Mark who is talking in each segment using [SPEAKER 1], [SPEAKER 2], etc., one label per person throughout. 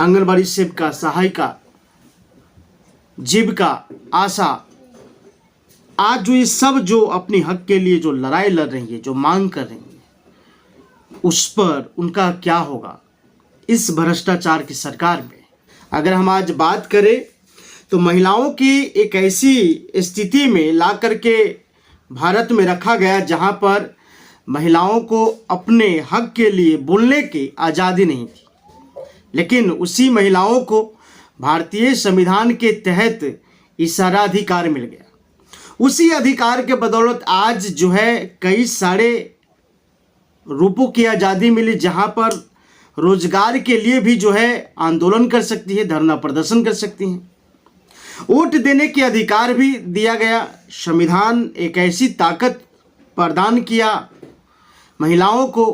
[SPEAKER 1] आंगनबाड़ी सेविका, सहायिका, जीविका, आशा, आज जो ये सब जो अपने हक के लिए जो लड़ाई लड़ रही है, जो मांग कर रही है, उस पर उनका क्या होगा इस भ्रष्टाचार की सरकार में। अगर हम आज बात करें तो महिलाओं की एक ऐसी स्थिति में ला करके भारत में रखा गया जहां पर महिलाओं को अपने हक के लिए बोलने की आज़ादी नहीं थी, लेकिन उसी महिलाओं को भारतीय संविधान के तहत इशाराधिकार मिल गया। उसी अधिकार के बदौलत आज जो है कई सारे रूपों की आज़ादी मिली, जहां पर रोजगार के लिए भी जो है आंदोलन कर सकती है, धरना प्रदर्शन कर सकती हैं, वोट देने के अधिकार भी दिया गया। संविधान एक ऐसी ताकत प्रदान किया महिलाओं को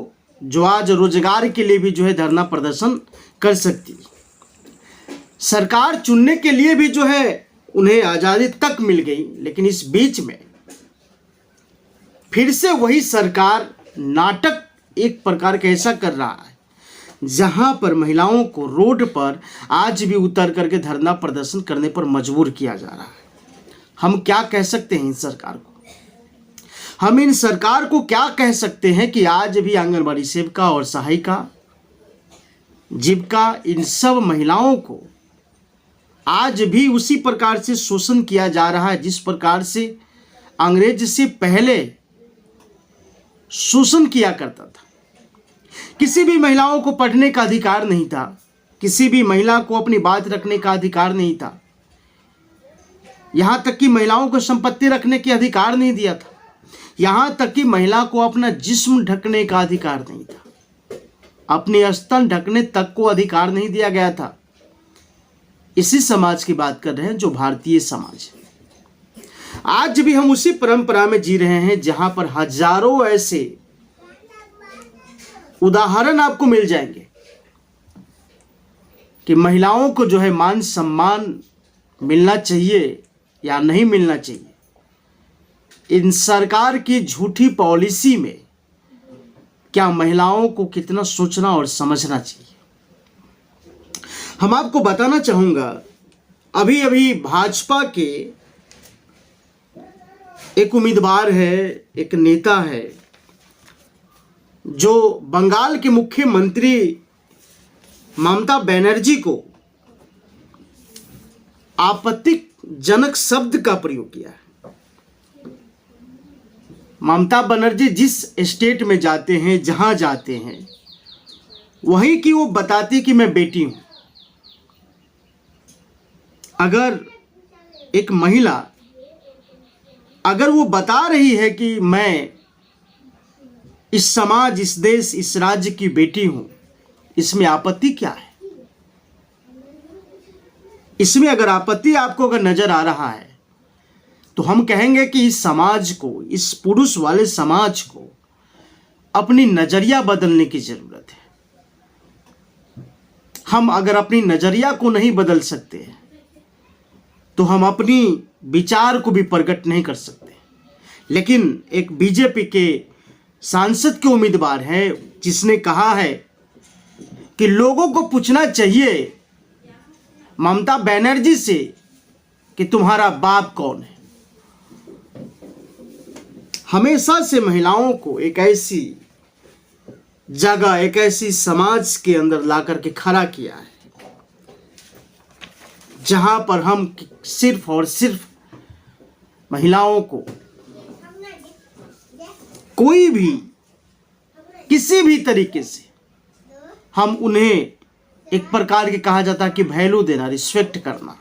[SPEAKER 1] जो आज रोजगार के लिए भी जो है धरना प्रदर्शन कर सकती है। सरकार चुनने के लिए भी जो है उन्हें आज़ादी तक मिल गई, लेकिन इस बीच में फिर से वही सरकार नाटक एक प्रकार का ऐसा कर रहा है जहां पर महिलाओं को रोड पर आज भी उतर करके धरना प्रदर्शन करने पर मजबूर किया जा रहा है। हम क्या कह सकते हैं इन सरकार को? हम इन सरकार को क्या कह सकते हैं कि आज भी आंगनबाड़ी सेविका और सहायिका, जीविका, इन सब महिलाओं को आज भी उसी प्रकार से शोषण किया जा रहा है जिस प्रकार से अंग्रेज से पहले शोषण किया करता था। किसी भी महिलाओं को पढ़ने का अधिकार नहीं था, किसी भी महिला को अपनी बात रखने का अधिकार नहीं था, यहां तक कि महिलाओं को संपत्ति रखने के अधिकार नहीं दिया था, यहां तक कि महिला को अपना जिस्म ढकने का अधिकार नहीं था, अपने स्तन ढकने तक को अधिकार नहीं दिया गया था। इसी समाज की बात कर रहे हैं जो भारतीय समाज है। आज भी हम उसी परंपरा में जी रहे हैं जहां पर हजारों ऐसे उदाहरण आपको मिल जाएंगे कि महिलाओं को जो है मान सम्मान मिलना चाहिए या नहीं मिलना चाहिए। इन सरकार की झूठी पॉलिसी में क्या महिलाओं को कितना सोचना और समझना चाहिए। हम आपको बताना चाहूंगा, अभी अभी भाजपा के एक उम्मीदवार है, एक नेता है जो बंगाल के मुख्यमंत्री ममता बनर्जी को आपत्तिजनक शब्द का प्रयोग किया है। ममता बनर्जी जिस स्टेट में जाते हैं, जहां जाते हैं, वहीं की वो बताती कि मैं बेटी हूं। अगर एक महिला अगर वो बता रही है कि मैं इस समाज, इस देश, इस राज्य की बेटी हूं, इसमें आपत्ति क्या है? इसमें अगर आपत्ति आपको अगर नजर आ रहा है तो हम कहेंगे कि इस समाज को, इस पुरुष वाले समाज को अपनी नजरिया बदलने की जरूरत है। हम अगर अपनी नजरिया को नहीं बदल सकते तो हम अपनी विचार को भी प्रकट नहीं कर सकते। लेकिन एक बीजेपी के सांसद के उम्मीदवार हैं जिसने कहा है कि लोगों को पूछना चाहिए ममता बनर्जी से कि तुम्हारा बाप कौन है। हमेशा से महिलाओं को एक ऐसी जगह, एक ऐसी समाज के अंदर ला करके खड़ा किया है जहां पर हम सिर्फ और सिर्फ महिलाओं को कोई भी, किसी भी तरीके से हम उन्हें एक प्रकार के कहा जाता है कि वैल्यू देना, रिस्पेक्ट करना।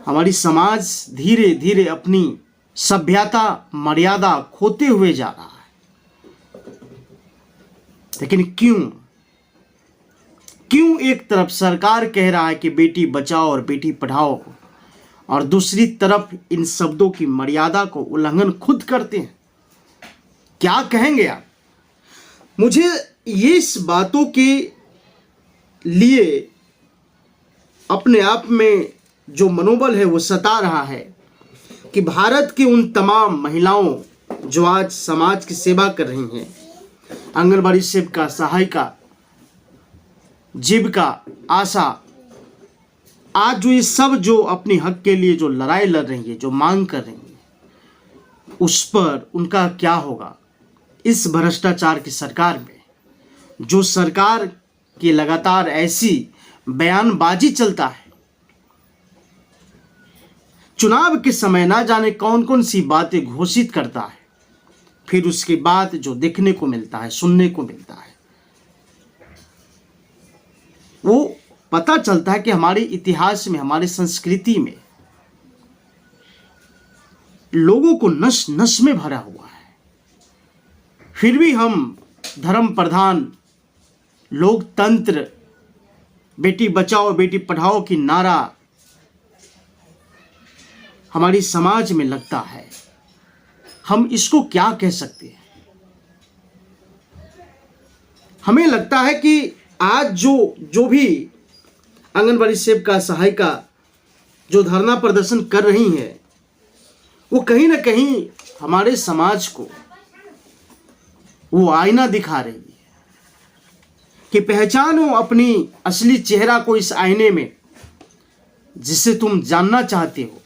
[SPEAKER 1] हमारी समाज धीरे धीरे अपनी सभ्यता, मर्यादा खोते हुए जा रहा है। लेकिन क्यों एक तरफ सरकार कह रहा है कि बेटी बचाओ और बेटी पढ़ाओ, और दूसरी तरफ इन शब्दों की मर्यादा को उल्लंघन खुद करते हैं? क्या कहेंगे आप? मुझे ये इस बातों के लिए अपने आप में जो मनोबल है वो सता रहा है कि भारत की उन तमाम महिलाओं जो आज समाज की सेवा कर रही हैं, आंगनबाड़ी सेविका, सहायिका, जीविका, आशा, आज जो ये सब जो अपनी हक के लिए जो लड़ाई लड़ रही है, जो मांग कर रही है, उस पर उनका क्या होगा इस भ्रष्टाचार की सरकार में, जो सरकार की लगातार ऐसी बयानबाजी चलता है। चुनाव के समय ना जाने कौन कौन सी बातें घोषित करता है, फिर उसके बाद जो देखने को मिलता है, सुनने को मिलता है, वो पता चलता है कि हमारे इतिहास में, हमारी संस्कृति में लोगों को नस नस में भरा हुआ है। फिर भी हम धर्म प्रधान, लोकतंत्र, बेटी बचाओ बेटी पढ़ाओ की नारा हमारी समाज में लगता है। हम इसको क्या कह सकते हैं? हमें लगता है कि आज जो भी आंगनबाड़ी सेविका, सहायिका जो धरना प्रदर्शन कर रही हैं, वो कहीं ना कहीं हमारे समाज को वो आईना दिखा रही है कि पहचानो अपनी असली चेहरा को इस आईने में। जिसे तुम जानना चाहते हो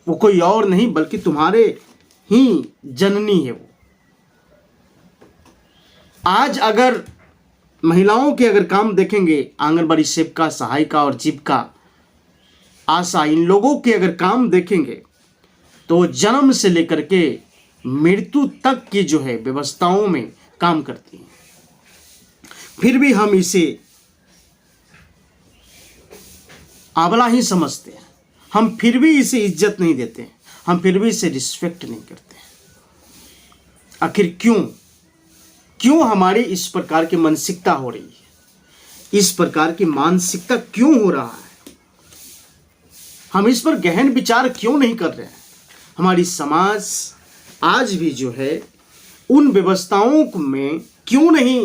[SPEAKER 1] वो कोई और नहीं बल्कि तुम्हारे ही जननी है वो। आज अगर महिलाओं के अगर काम देखेंगे, आंगनबाड़ी सेविका, सहायिका और जीविका, आशा, इन लोगों के अगर काम देखेंगे तो जन्म से लेकर के मृत्यु तक की जो है व्यवस्थाओं में काम करती हैं। फिर भी हम इसे आंवला ही समझते हैं, हम फिर भी इसे इज्जत नहीं देते हैं, हम फिर भी इसे रिस्पेक्ट नहीं करते हैं। आखिर क्यों हमारी इस प्रकार की मानसिकता हो रही है? इस प्रकार की मानसिकता क्यों हो रहा है? हम इस पर गहन विचार क्यों नहीं कर रहे हैं? हमारी समाज आज भी जो है उन व्यवस्थाओं में क्यों नहीं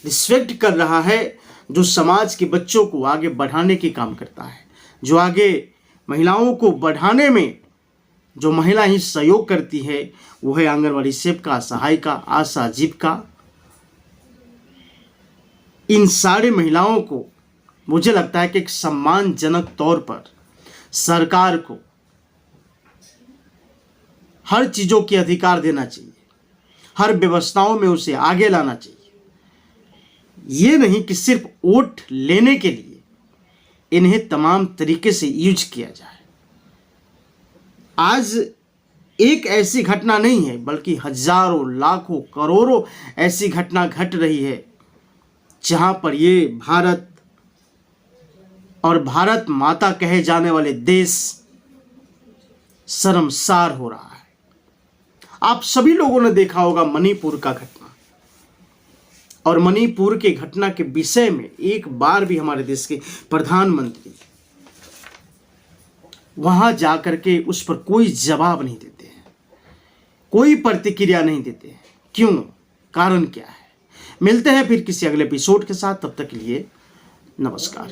[SPEAKER 1] रिस्पेक्ट कर रहा है जो समाज के बच्चों को आगे बढ़ाने की काम करता है, जो आगे महिलाओं को बढ़ाने में जो महिला ही सहयोग करती है, वो है आंगनबाड़ी सेविका, सहायिका, आशा, जीविका। इन सारे महिलाओं को मुझे लगता है कि एक सम्मानजनक तौर पर सरकार को हर चीज़ों के अधिकार देना चाहिए, हर व्यवस्थाओं में उसे आगे लाना चाहिए। ये नहीं कि सिर्फ वोट लेने के लिए इन्हें तमाम तरीके से यूज किया जाए। आज एक ऐसी घटना नहीं है बल्कि हजारों, लाखों, करोड़ों ऐसी घटना घट रही है जहां पर ये भारत और भारत माता कहे जाने वाले देश शर्मसार हो रहा है। आप सभी लोगों ने देखा होगा मणिपुर का घटना, और मणिपुर के घटना के विषय में एक बार भी हमारे देश के प्रधानमंत्री वहां जाकर के उस पर कोई जवाब नहीं देते हैं, कोई प्रतिक्रिया नहीं देते हैं। क्यों? कारण क्या है? मिलते हैं फिर किसी अगले एपिसोड के साथ। तब तक के लिए नमस्कार।